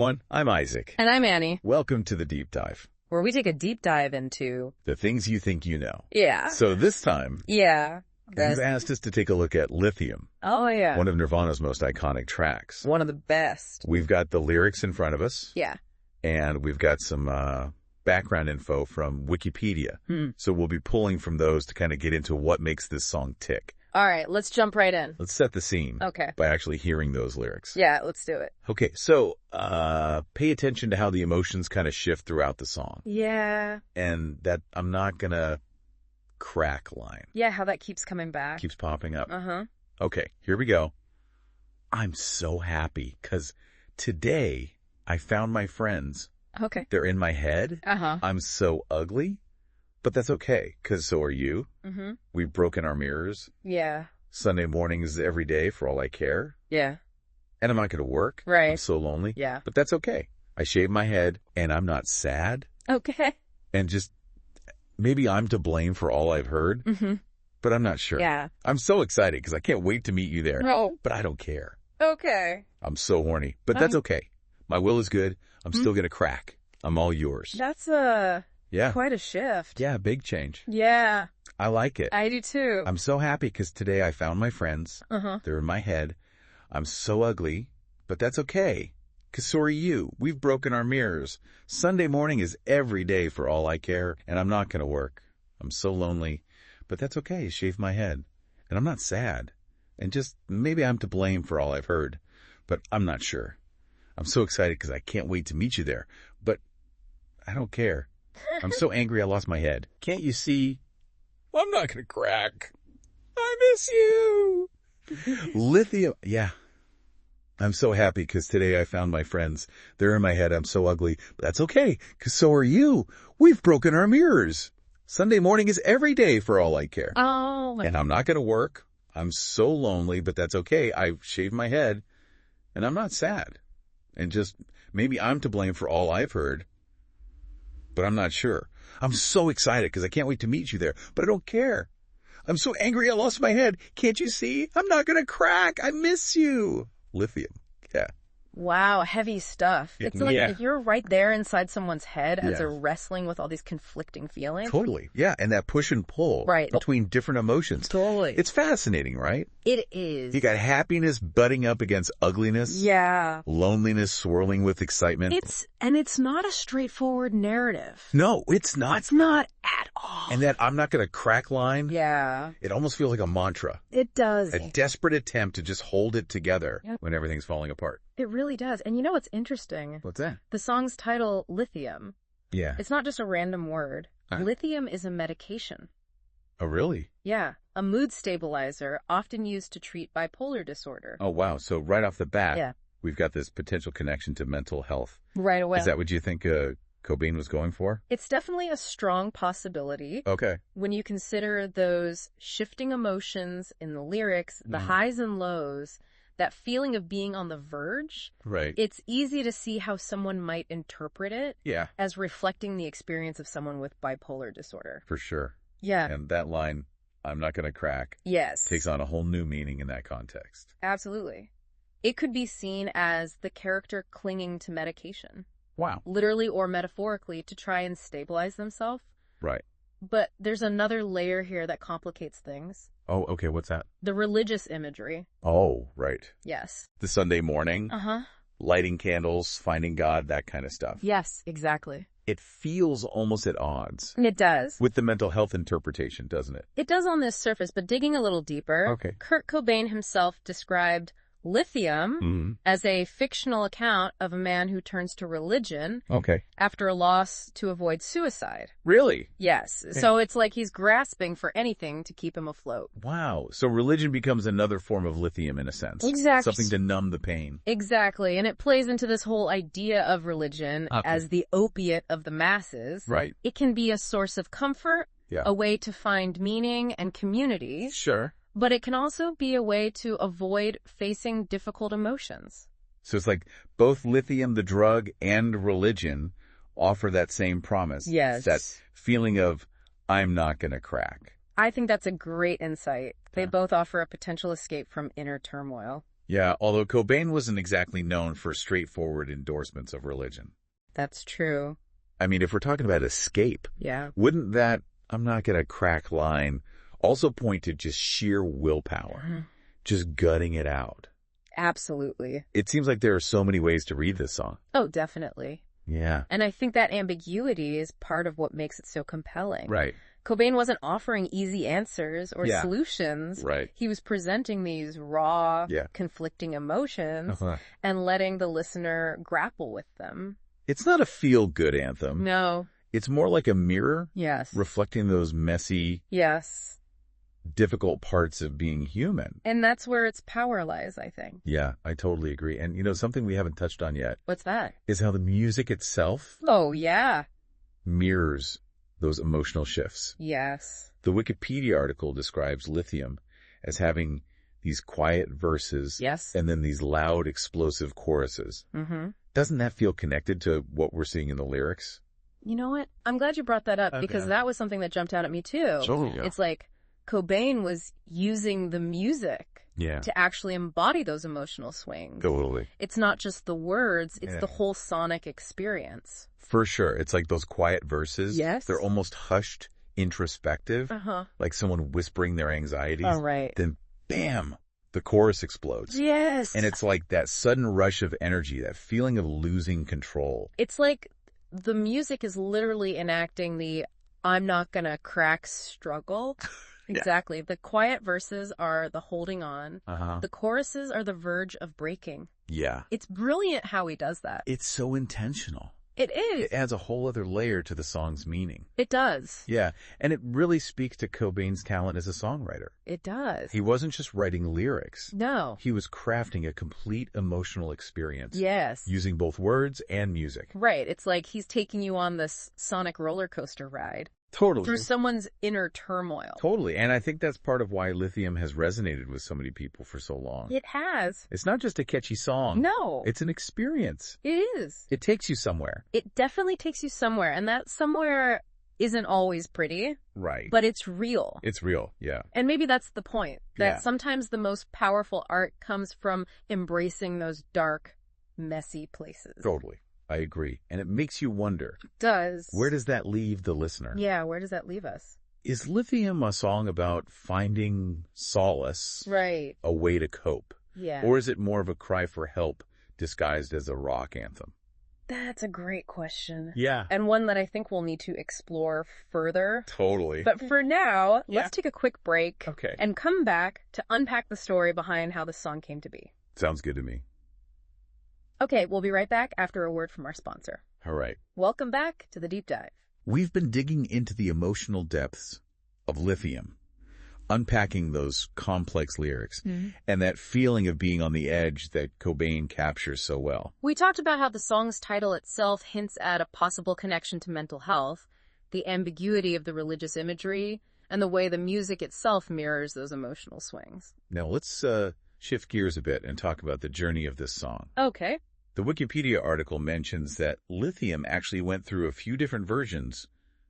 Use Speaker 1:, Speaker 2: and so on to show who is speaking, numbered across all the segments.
Speaker 1: I'm Isaac.
Speaker 2: And I'm Annie,
Speaker 1: Welcome to the Deep Dive.
Speaker 2: where we take a deep dive into...
Speaker 1: The things you think you know.
Speaker 2: Yeah.
Speaker 1: So this time,
Speaker 2: Yeah.
Speaker 1: you've asked us to take a look at Lithium,
Speaker 2: Oh, yeah.
Speaker 1: one of Nirvana's most iconic tracks.
Speaker 2: One of the best.
Speaker 1: We've got the lyrics in front of us,
Speaker 2: Yeah.
Speaker 1: and we've got some background info from Wikipedia. So we'll be pulling from those to kind of get into what makes this song tick.
Speaker 2: All right, let's jump right in.
Speaker 1: Let's set the scene
Speaker 2: Okay.
Speaker 1: by actually hearing those lyrics.
Speaker 2: Yeah, let's do it.
Speaker 1: Okay, so pay attention to how the emotions kind of shift throughout the song.
Speaker 2: Yeah.
Speaker 1: And that I'm not going to crack line
Speaker 2: Yeah, how that keeps coming back.
Speaker 1: keeps popping up.
Speaker 2: Uh-huh.
Speaker 1: Okay, here we go. I'm so happy because today I found my friends.
Speaker 2: Okay.
Speaker 1: They're in my head.
Speaker 2: Uh-huh.
Speaker 1: I'm so ugly, but that's okay because so are you.
Speaker 2: Mm-hmm.
Speaker 1: We've broken our mirrors.
Speaker 2: Yeah.
Speaker 1: Sunday mornings every day for all I care.
Speaker 2: Yeah.
Speaker 1: And I'm not going to work.
Speaker 2: Right.
Speaker 1: I'm so lonely.
Speaker 2: Yeah.
Speaker 1: But that's okay. I shave my head and I'm not sad.
Speaker 2: Okay.
Speaker 1: And just maybe I'm to blame for all I've heard,
Speaker 2: Mm-hmm.
Speaker 1: but I'm not sure.
Speaker 2: Yeah.
Speaker 1: I'm so excited because I can't wait to meet you there.
Speaker 2: Oh.
Speaker 1: But I don't care.
Speaker 2: Okay.
Speaker 1: I'm so horny. But that's okay. My will is good. I'm still going to crack. I'm all yours.
Speaker 2: That's
Speaker 1: Yeah.
Speaker 2: quite a shift.
Speaker 1: Yeah, big change.
Speaker 2: Yeah.
Speaker 1: I like it.
Speaker 2: I do too.
Speaker 1: I'm so happy because today I found my friends.
Speaker 2: Uh-huh.
Speaker 1: They're in my head. I'm so ugly, but that's okay. Because so are you. We've broken our mirrors. Sunday morning is every day for all I care, and I'm not going to work. I'm so lonely, but that's okay. Shave my head. And I'm not sad. And just maybe I'm to blame for all I've heard, but I'm not sure. I'm so excited because I can't wait to meet you there, but I don't care. I'm so angry I lost my head. Can't you see? I'm not going to crack. I miss you. Lithium. Yeah. I'm so happy because today I found my friends. They're in my head. I'm so ugly. But that's okay because so are you. We've broken our mirrors. Sunday morning is every day for all I care.
Speaker 2: Oh.
Speaker 1: And I'm not going to work. I'm so lonely, but that's okay. I shaved my head and I'm not sad. And just maybe I'm to blame for all I've heard, but I'm not sure. I'm so excited because I can't wait to meet you there, but I don't care. I'm so angry I lost my head. Can't you see? I'm not going to crack. I miss you. Lithium. Yeah.
Speaker 2: Wow, heavy stuff. It's like
Speaker 1: Yeah.
Speaker 2: if you're right there inside someone's head as
Speaker 1: Yeah.
Speaker 2: they're wrestling with all these conflicting feelings.
Speaker 1: Totally. Yeah. And that push and pull
Speaker 2: Right.
Speaker 1: between different emotions.
Speaker 2: Totally.
Speaker 1: It's fascinating, right?
Speaker 2: It is.
Speaker 1: You got happiness butting up against ugliness.
Speaker 2: Yeah.
Speaker 1: Loneliness swirling with excitement.
Speaker 2: It's not a straightforward narrative.
Speaker 1: No, it's not.
Speaker 2: It's not at all.
Speaker 1: And that I'm not going to crack line.
Speaker 2: Yeah.
Speaker 1: It almost feels like a mantra.
Speaker 2: It does.
Speaker 1: A desperate attempt to just hold it together
Speaker 2: Yep.
Speaker 1: when everything's falling apart.
Speaker 2: It really does. And you know what's interesting?
Speaker 1: What's that?
Speaker 2: The song's title, Lithium.
Speaker 1: Yeah.
Speaker 2: It's not just a random word.
Speaker 1: Huh.
Speaker 2: Lithium is a medication.
Speaker 1: Oh, really?
Speaker 2: Yeah. A mood stabilizer often used to treat bipolar disorder.
Speaker 1: Oh, wow. So right off the bat,
Speaker 2: Yeah.
Speaker 1: we've got this potential connection to mental health.
Speaker 2: Right away.
Speaker 1: Is that what you think Cobain was going for?
Speaker 2: It's definitely a strong possibility.
Speaker 1: Okay.
Speaker 2: When you consider those shifting emotions in the lyrics, the highs and lows, that feeling of being on the verge,
Speaker 1: Right.
Speaker 2: it's easy to see how someone might interpret it
Speaker 1: Yeah,
Speaker 2: as reflecting the experience of someone with bipolar disorder.
Speaker 1: for sure.
Speaker 2: Yeah.
Speaker 1: And that line, I'm not going to crack,
Speaker 2: Yes.
Speaker 1: takes on a whole new meaning in that context.
Speaker 2: Absolutely. It could be seen as the character clinging to medication,
Speaker 1: Wow.
Speaker 2: literally or metaphorically, to try and stabilize themselves.
Speaker 1: Right.
Speaker 2: But there's another layer here that complicates things.
Speaker 1: Oh, okay. What's that?
Speaker 2: The religious imagery.
Speaker 1: Oh, right.
Speaker 2: Yes.
Speaker 1: The Sunday morning,
Speaker 2: Uh-huh.
Speaker 1: lighting candles, finding God, that kind of stuff.
Speaker 2: Yes, exactly.
Speaker 1: It feels almost at odds
Speaker 2: It does.
Speaker 1: with the mental health interpretation, doesn't it?
Speaker 2: It does on this surface, but digging a little deeper,
Speaker 1: Okay.
Speaker 2: Kurt Cobain himself described Lithium
Speaker 1: Mm-hmm.
Speaker 2: as a fictional account of a man who turns to religion
Speaker 1: Okay.
Speaker 2: after a loss to avoid suicide.
Speaker 1: Really?
Speaker 2: Yes. So it's like he's grasping for anything to keep him afloat.
Speaker 1: Wow. So religion becomes another form of lithium in a sense.
Speaker 2: Exactly.
Speaker 1: Something to numb the pain.
Speaker 2: Exactly. And it plays into this whole idea of religion
Speaker 1: Okay.
Speaker 2: as the opiate of the masses.
Speaker 1: Right.
Speaker 2: It can be a source of comfort,
Speaker 1: Yeah.
Speaker 2: a way to find meaning and community,
Speaker 1: Sure.
Speaker 2: but it can also be a way to avoid facing difficult emotions.
Speaker 1: So it's like both lithium, the drug, and religion offer that same promise.
Speaker 2: Yes.
Speaker 1: That feeling of, I'm not going to crack.
Speaker 2: I think that's a great insight. They
Speaker 1: Yeah.
Speaker 2: both offer a potential escape from inner turmoil.
Speaker 1: Yeah, although Cobain wasn't exactly known for straightforward endorsements of religion.
Speaker 2: That's true.
Speaker 1: I mean, if we're talking about escape,
Speaker 2: Yeah.
Speaker 1: wouldn't that "I'm not gonna crack" line also point to just sheer willpower, just gutting it out?
Speaker 2: Absolutely.
Speaker 1: It seems like there are so many ways to read this song.
Speaker 2: Oh, definitely.
Speaker 1: Yeah.
Speaker 2: And I think that ambiguity is part of what makes it so compelling.
Speaker 1: Right.
Speaker 2: Cobain wasn't offering easy answers or
Speaker 1: Yeah.
Speaker 2: solutions.
Speaker 1: Right.
Speaker 2: He was presenting these raw,
Speaker 1: Yeah.
Speaker 2: conflicting emotions
Speaker 1: Uh-huh.
Speaker 2: and letting the listener grapple with them.
Speaker 1: It's not a feel-good anthem.
Speaker 2: No.
Speaker 1: It's more like a mirror
Speaker 2: Yes.
Speaker 1: reflecting those messy,
Speaker 2: Yes.
Speaker 1: difficult parts of being human.
Speaker 2: And that's where its power lies, I think.
Speaker 1: Yeah, I totally agree. And, something we haven't touched on yet
Speaker 2: What's that?
Speaker 1: is how the music itself
Speaker 2: Oh, yeah.
Speaker 1: mirrors those emotional shifts.
Speaker 2: Yes.
Speaker 1: The Wikipedia article describes Lithium as having these quiet verses
Speaker 2: Yes.
Speaker 1: and then these loud, explosive choruses.
Speaker 2: Mm-hmm.
Speaker 1: Doesn't that feel connected to what we're seeing in the lyrics?
Speaker 2: You know what? I'm glad you brought that up because that was something that jumped out at me too.
Speaker 1: Totally.
Speaker 2: It's like Cobain was using the music
Speaker 1: Yeah.
Speaker 2: to actually embody those emotional swings.
Speaker 1: Totally.
Speaker 2: It's not just the words, it's
Speaker 1: Yeah.
Speaker 2: the whole sonic experience.
Speaker 1: For sure. It's like those quiet verses.
Speaker 2: Yes.
Speaker 1: They're almost hushed, introspective,
Speaker 2: Uh-huh.
Speaker 1: like someone whispering their anxieties.
Speaker 2: All right.
Speaker 1: Then, bam, the chorus explodes.
Speaker 2: Yes.
Speaker 1: And it's like that sudden rush of energy, that feeling of losing control.
Speaker 2: It's like the music is literally enacting the I'm not gonna crack struggle.
Speaker 1: Yeah.
Speaker 2: Exactly. The quiet verses are the holding on.
Speaker 1: Uh-huh.
Speaker 2: The choruses are the verge of breaking.
Speaker 1: Yeah.
Speaker 2: It's brilliant how he does that.
Speaker 1: It's so intentional.
Speaker 2: It is.
Speaker 1: It adds a whole other layer to the song's meaning.
Speaker 2: It does.
Speaker 1: Yeah. And it really speaks to Cobain's talent as a songwriter.
Speaker 2: It does.
Speaker 1: He wasn't just writing lyrics.
Speaker 2: No.
Speaker 1: He was crafting a complete emotional experience.
Speaker 2: Yes.
Speaker 1: Using both words and music.
Speaker 2: Right. It's like he's taking you on this sonic roller coaster ride
Speaker 1: Totally.
Speaker 2: through someone's inner turmoil.
Speaker 1: Totally. And I think that's part of why Lithium has resonated with so many people for so long.
Speaker 2: It has.
Speaker 1: It's not just a catchy song.
Speaker 2: No.
Speaker 1: It's an experience.
Speaker 2: It is.
Speaker 1: It takes you somewhere.
Speaker 2: It definitely takes you somewhere, and that somewhere isn't always pretty,
Speaker 1: Right.
Speaker 2: but it's real.
Speaker 1: It's real. Yeah.
Speaker 2: And maybe that's the point, that
Speaker 1: Yeah.
Speaker 2: sometimes the most powerful art comes from embracing those dark, messy places.
Speaker 1: Totally. I agree. And it makes you wonder,
Speaker 2: Does.
Speaker 1: where does that leave the listener?
Speaker 2: Yeah, where does that leave us?
Speaker 1: Is Lithium a song about finding solace,
Speaker 2: Right.
Speaker 1: a way to cope?
Speaker 2: Yeah.
Speaker 1: Or is it more of a cry for help disguised as a rock anthem?
Speaker 2: That's a great question.
Speaker 1: Yeah.
Speaker 2: And one that I think we'll need to explore further.
Speaker 1: Totally.
Speaker 2: But for now,
Speaker 1: Yeah.
Speaker 2: let's take a quick break
Speaker 1: Okay.
Speaker 2: and come back to unpack the story behind how the song came to be.
Speaker 1: Sounds good to me.
Speaker 2: Okay, we'll be right back after a word from our sponsor.
Speaker 1: All right.
Speaker 2: Welcome back to the Deep Dive.
Speaker 1: We've been digging into the emotional depths of Lithium, unpacking those complex lyrics and that feeling of being on the edge that Cobain captures so well.
Speaker 2: We talked about how the song's title itself hints at a possible connection to mental health, the ambiguity of the religious imagery, and the way the music itself mirrors those emotional swings.
Speaker 1: Now let's shift gears a bit and talk about the journey of this song.
Speaker 2: Okay.
Speaker 1: The Wikipedia article mentions that Lithium actually went through a few different versions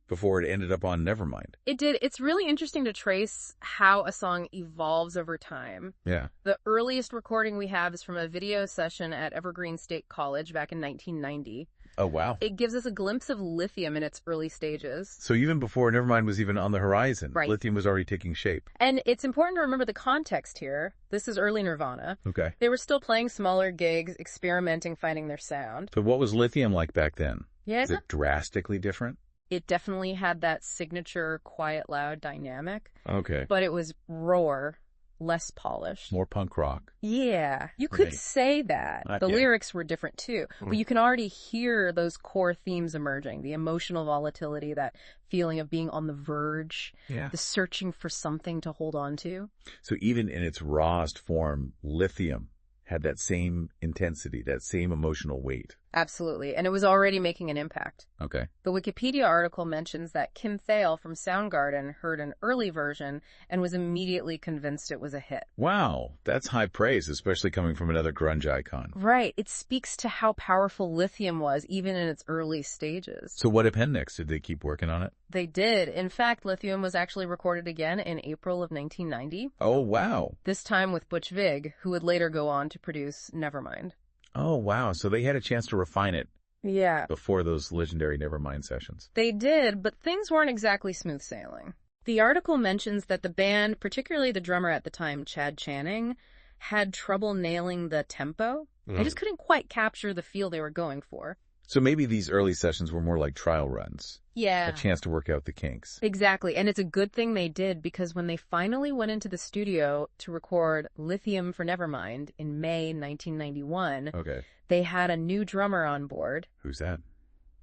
Speaker 1: before it ended up on Nevermind.
Speaker 2: It did. It's really interesting to trace how a song evolves over time.
Speaker 1: Yeah.
Speaker 2: The earliest recording we have is from a video session at Evergreen State College back in 1990.
Speaker 1: Oh, wow.
Speaker 2: It gives us a glimpse of Lithium in its early stages.
Speaker 1: So even before Nevermind was even on the horizon,
Speaker 2: Right.
Speaker 1: Lithium was already taking shape.
Speaker 2: And it's important to remember the context here. This is early Nirvana.
Speaker 1: Okay.
Speaker 2: They were still playing smaller gigs, experimenting, finding their sound.
Speaker 1: But what was Lithium like back then?
Speaker 2: Yeah,
Speaker 1: Is it drastically different?
Speaker 2: it definitely had that signature quiet, loud dynamic,
Speaker 1: Okay.
Speaker 2: but it was rawer, less polished.
Speaker 1: More punk rock.
Speaker 2: Yeah, you could
Speaker 1: Right.
Speaker 2: say that. The
Speaker 1: Okay.
Speaker 2: lyrics were different too, but you can already hear those core themes emerging. The emotional volatility, that feeling of being on the verge,
Speaker 1: Yeah.
Speaker 2: the searching for something to hold on to.
Speaker 1: So even in its rawest form, Lithium had that same intensity, that same emotional weight.
Speaker 2: Absolutely, and it was already making an impact.
Speaker 1: Okay.
Speaker 2: The Wikipedia article mentions that Kim Thale from Soundgarden heard an early version and was immediately convinced it was a hit.
Speaker 1: Wow, that's high praise, especially coming from another grunge icon.
Speaker 2: Right, it speaks to how powerful Lithium was even in its early stages.
Speaker 1: So what happened next? Did they keep working on it?
Speaker 2: They did. In fact, Lithium was actually recorded again in April of 1990.
Speaker 1: Oh, wow.
Speaker 2: This time with Butch Vig, who would later go on to produce Nevermind.
Speaker 1: Oh, wow. So they had a chance to refine it
Speaker 2: Yeah.
Speaker 1: before those legendary Nevermind sessions.
Speaker 2: They did, but things weren't exactly smooth sailing. The article mentions that the band, particularly the drummer at the time, Chad Channing, had trouble nailing the tempo. They just couldn't quite capture the feel they were going for.
Speaker 1: So maybe these early sessions were more like trial runs.
Speaker 2: Yeah.
Speaker 1: A chance to work out the kinks.
Speaker 2: Exactly, and it's a good thing they did, because when they finally went into the studio to record Lithium for Nevermind in May 1991,
Speaker 1: Okay.
Speaker 2: they had a new drummer on board,
Speaker 1: Who's that?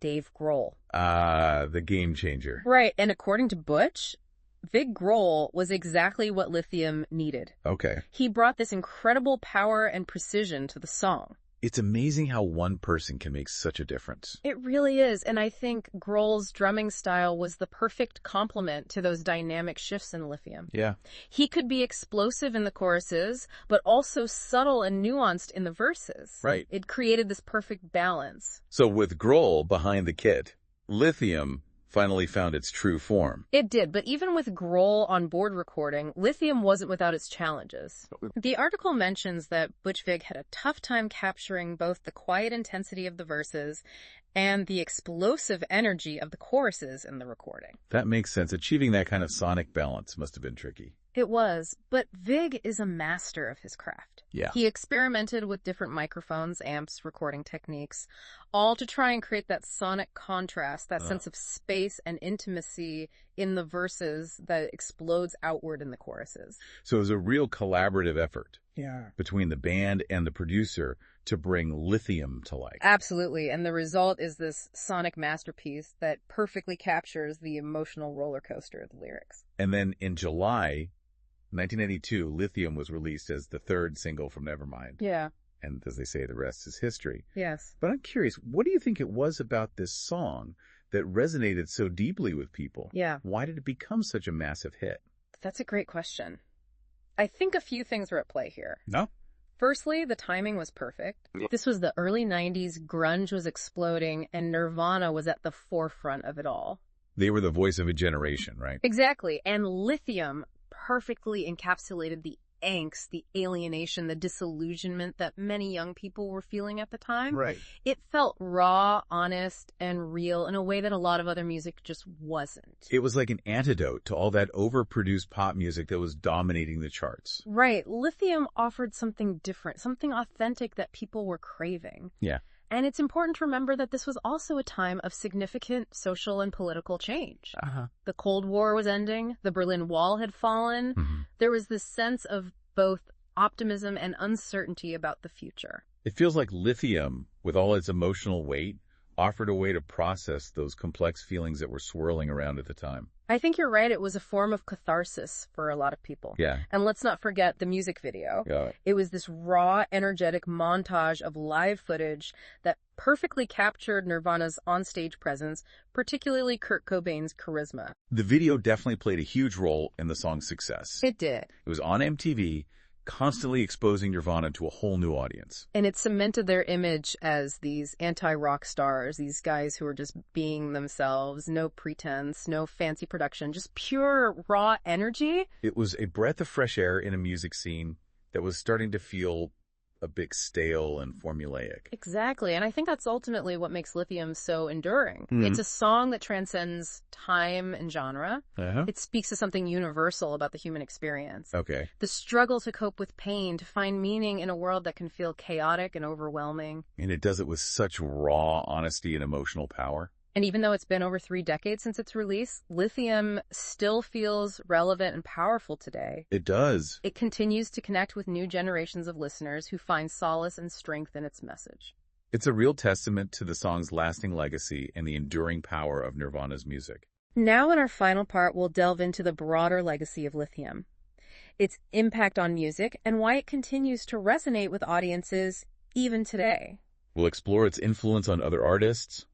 Speaker 2: Dave Grohl.
Speaker 1: The game changer.
Speaker 2: Right, and according to Butch, Vig Grohl was exactly what Lithium needed.
Speaker 1: Okay.
Speaker 2: He brought this incredible power and precision to the song.
Speaker 1: It's amazing how one person can make such a difference.
Speaker 2: It really is, and I think Grohl's drumming style was the perfect complement to those dynamic shifts in Lithium.
Speaker 1: Yeah.
Speaker 2: He could be explosive in the choruses, but also subtle and nuanced in the verses.
Speaker 1: Right.
Speaker 2: It created this perfect balance.
Speaker 1: So with Grohl behind the kit, Lithium finally found its true form.
Speaker 2: It did, but even with Grohl on board recording, Lithium wasn't without its challenges. The article mentions that Butch Vig had a tough time capturing both the quiet intensity of the verses and the explosive energy of the choruses in the recording.
Speaker 1: That makes sense. Achieving that kind of sonic balance must have been tricky.
Speaker 2: It was, but Vig is a master of his craft.
Speaker 1: Yeah.
Speaker 2: He experimented with different microphones, amps, recording techniques, all to try and create that sonic contrast, that sense of space and intimacy in the verses that explodes outward in the choruses.
Speaker 1: So it was a real collaborative effort.
Speaker 2: Yeah.
Speaker 1: Between the band and the producer to bring Lithium to life.
Speaker 2: Absolutely, and the result is this sonic masterpiece that perfectly captures the emotional roller coaster of the lyrics.
Speaker 1: And then in July 1982, Lithium was released as the third single from Nevermind.
Speaker 2: Yeah.
Speaker 1: And as they say, the rest is history.
Speaker 2: Yes.
Speaker 1: But I'm curious, what do you think it was about this song that resonated so deeply with people?
Speaker 2: Yeah.
Speaker 1: Why did it become such a massive hit?
Speaker 2: That's a great question. I think a few things were at play here.
Speaker 1: No?
Speaker 2: Firstly, the timing was perfect. This was the early 90s, grunge was exploding, and Nirvana was at the forefront of it all.
Speaker 1: They were the voice of a generation, right?
Speaker 2: Exactly, and Lithium perfectly encapsulated the angst, the alienation, the disillusionment that many young people were feeling at the time.
Speaker 1: Right.
Speaker 2: It felt raw, honest, and real in a way that a lot of other music just wasn't.
Speaker 1: It was like an antidote to all that overproduced pop music that was dominating the charts.
Speaker 2: Right. Lithium offered something different, something authentic that people were craving.
Speaker 1: Yeah.
Speaker 2: And it's important to remember that this was also a time of significant social and political change. The Cold War was ending. The Berlin Wall had fallen. There was this sense of both optimism and uncertainty about the future.
Speaker 1: It feels like Lithium, with all its emotional weight, offered a way to process those complex feelings that were swirling around at the time.
Speaker 2: I think you're right. It was a form of catharsis for a lot of people.
Speaker 1: Yeah.
Speaker 2: And let's not forget the music video.
Speaker 1: Yeah.
Speaker 2: It was this raw, energetic montage of live footage that perfectly captured Nirvana's onstage presence, particularly Kurt Cobain's charisma.
Speaker 1: The video definitely played a huge role in the song's success.
Speaker 2: It did.
Speaker 1: It was on MTV, constantly exposing Nirvana to a whole new audience.
Speaker 2: And it cemented their image as these anti-rock stars, these guys who are just being themselves, no pretense, no fancy production, just pure raw energy.
Speaker 1: It was a breath of fresh air in a music scene that was starting to feel a bit stale and formulaic.
Speaker 2: Exactly. And I think that's ultimately what makes Lithium so enduring. It's a song that transcends time and genre. It speaks to something universal about the human experience.
Speaker 1: Okay.
Speaker 2: The struggle to cope with pain, to find meaning in a world that can feel chaotic and overwhelming.
Speaker 1: And it does it with such raw honesty and emotional power.
Speaker 2: And even though it's been over 3 decades since its release, Lithium still feels relevant and powerful today.
Speaker 1: It does.
Speaker 2: It continues to connect with new generations of listeners who find solace and strength in its message.
Speaker 1: It's a real testament to the song's lasting legacy and the enduring power of Nirvana's music.
Speaker 2: Now in our final part, we'll delve into the broader legacy of Lithium, its impact on music, and why it continues to resonate with audiences even today.
Speaker 1: We'll explore its influence on other artists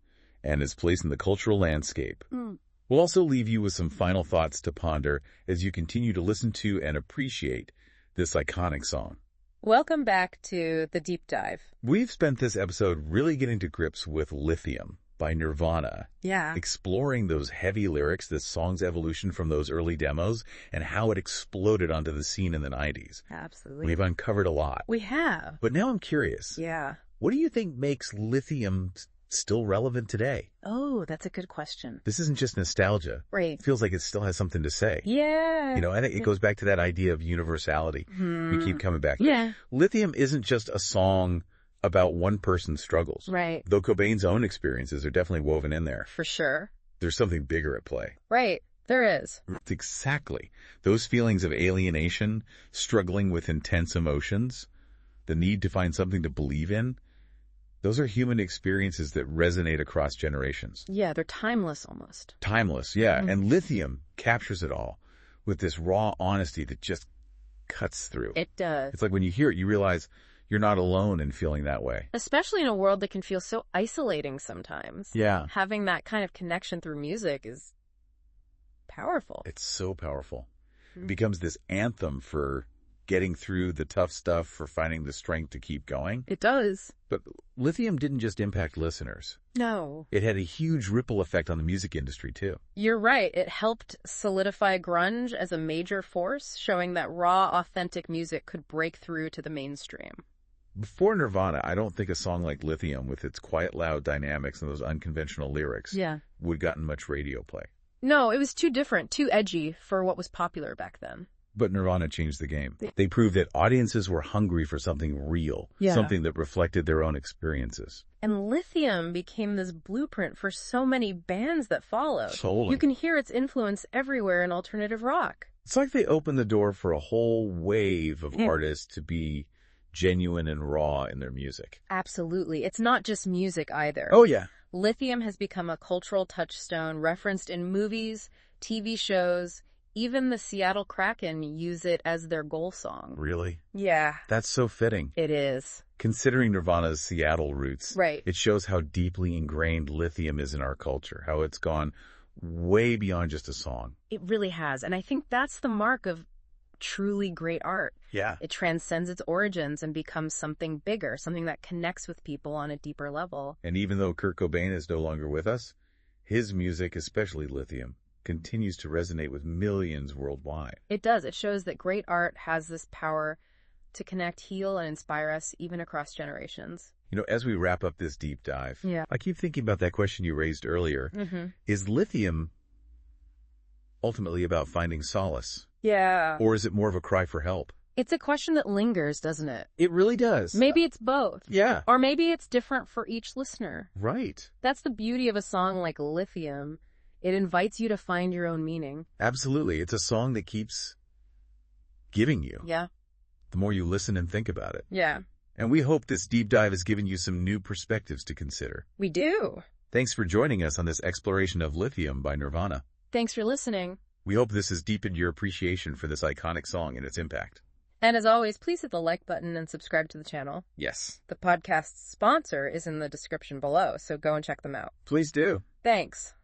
Speaker 1: and its place in the cultural landscape. We'll also leave you with some final thoughts to ponder as you continue to listen to and appreciate this iconic song.
Speaker 2: Welcome back to The Deep Dive.
Speaker 1: We've spent this episode really getting to grips with Lithium by Nirvana.
Speaker 2: Yeah.
Speaker 1: Exploring those heavy lyrics, this song's evolution from those early demos, and how it exploded onto the scene in the 90s.
Speaker 2: Absolutely.
Speaker 1: We've uncovered a lot.
Speaker 2: We have.
Speaker 1: But now I'm curious.
Speaker 2: Yeah.
Speaker 1: What do you think makes Lithium still relevant today?
Speaker 2: Oh, that's a good question.
Speaker 1: This isn't just nostalgia.
Speaker 2: Right.
Speaker 1: It feels like it still has something to say.
Speaker 2: Yeah.
Speaker 1: You know, I think it goes back to that idea of universality. We keep coming back.
Speaker 2: Yeah.
Speaker 1: Lithium isn't just a song about one person's struggles.
Speaker 2: Right.
Speaker 1: Though Cobain's own experiences are definitely woven in there.
Speaker 2: For sure.
Speaker 1: There's something bigger at play.
Speaker 2: Right. There is.
Speaker 1: It's exactly. Those feelings of alienation, struggling with intense emotions, the need to find something to believe in, those are human experiences that resonate across generations.
Speaker 2: Yeah, they're timeless almost.
Speaker 1: Timeless, yeah. And Lithium captures it all with this raw honesty that just cuts through.
Speaker 2: It does.
Speaker 1: It's like when you hear it, you realize you're not alone in feeling that way.
Speaker 2: Especially in a world that can feel so isolating sometimes.
Speaker 1: Yeah.
Speaker 2: Having that kind of connection through music is powerful.
Speaker 1: It's so powerful. It becomes this anthem for getting through the tough stuff, for finding the strength to keep going.
Speaker 2: It does.
Speaker 1: But Lithium didn't just impact listeners.
Speaker 2: No.
Speaker 1: It had a huge ripple effect on the music industry, too.
Speaker 2: You're right. It helped solidify grunge as a major force, showing that raw, authentic music could break through to the mainstream.
Speaker 1: Before Nirvana, I don't think a song like Lithium, with its quiet, loud dynamics and those unconventional lyrics, would have gotten much radio play.
Speaker 2: No, it was too different, too edgy for what was popular back then.
Speaker 1: But Nirvana changed the game. They proved that audiences were hungry for something real, something that reflected their own experiences.
Speaker 2: And Lithium became this blueprint for so many bands that followed.
Speaker 1: Totally.
Speaker 2: You can hear its influence everywhere in alternative rock.
Speaker 1: It's like they opened the door for a whole wave of artists to be genuine and raw in their music.
Speaker 2: Absolutely. It's not just music either.
Speaker 1: Oh, yeah.
Speaker 2: Lithium has become a cultural touchstone referenced in movies, TV shows. Even the Seattle Kraken use it as their goal song.
Speaker 1: Really?
Speaker 2: Yeah.
Speaker 1: That's so fitting.
Speaker 2: It is.
Speaker 1: Considering Nirvana's Seattle roots,
Speaker 2: right,
Speaker 1: it shows how deeply ingrained Lithium is in our culture, how it's gone way beyond just a song.
Speaker 2: It really has. And I think that's the mark of truly great art.
Speaker 1: Yeah.
Speaker 2: It transcends its origins and becomes something bigger, something that connects with people on a deeper level.
Speaker 1: And even though Kurt Cobain is no longer with us, his music, especially Lithium, continues to resonate with millions worldwide.
Speaker 2: It does. It shows that great art has this power to connect, heal, and inspire us even across generations.
Speaker 1: You know, as we wrap up this deep dive, I keep thinking about that question you raised earlier. Is Lithium ultimately about finding solace?
Speaker 2: Yeah.
Speaker 1: Or is it more of a cry for help?
Speaker 2: It's a question that lingers, doesn't it?
Speaker 1: It really does.
Speaker 2: Maybe it's both.
Speaker 1: Yeah.
Speaker 2: Or maybe it's different for each listener.
Speaker 1: Right.
Speaker 2: That's the beauty of a song like Lithium. It invites you to find your own meaning.
Speaker 1: Absolutely. It's a song that keeps giving you.
Speaker 2: Yeah.
Speaker 1: The more you listen and think about it.
Speaker 2: Yeah.
Speaker 1: And we hope this deep dive has given you some new perspectives to consider.
Speaker 2: We do.
Speaker 1: Thanks for joining us on this exploration of Lithium by Nirvana.
Speaker 2: Thanks for listening.
Speaker 1: We hope this has deepened your appreciation for this iconic song and its impact.
Speaker 2: And as always, please hit the like button and subscribe to the channel.
Speaker 1: Yes.
Speaker 2: The podcast's sponsor is in the description below, so go and check them out.
Speaker 1: Please do.
Speaker 2: Thanks.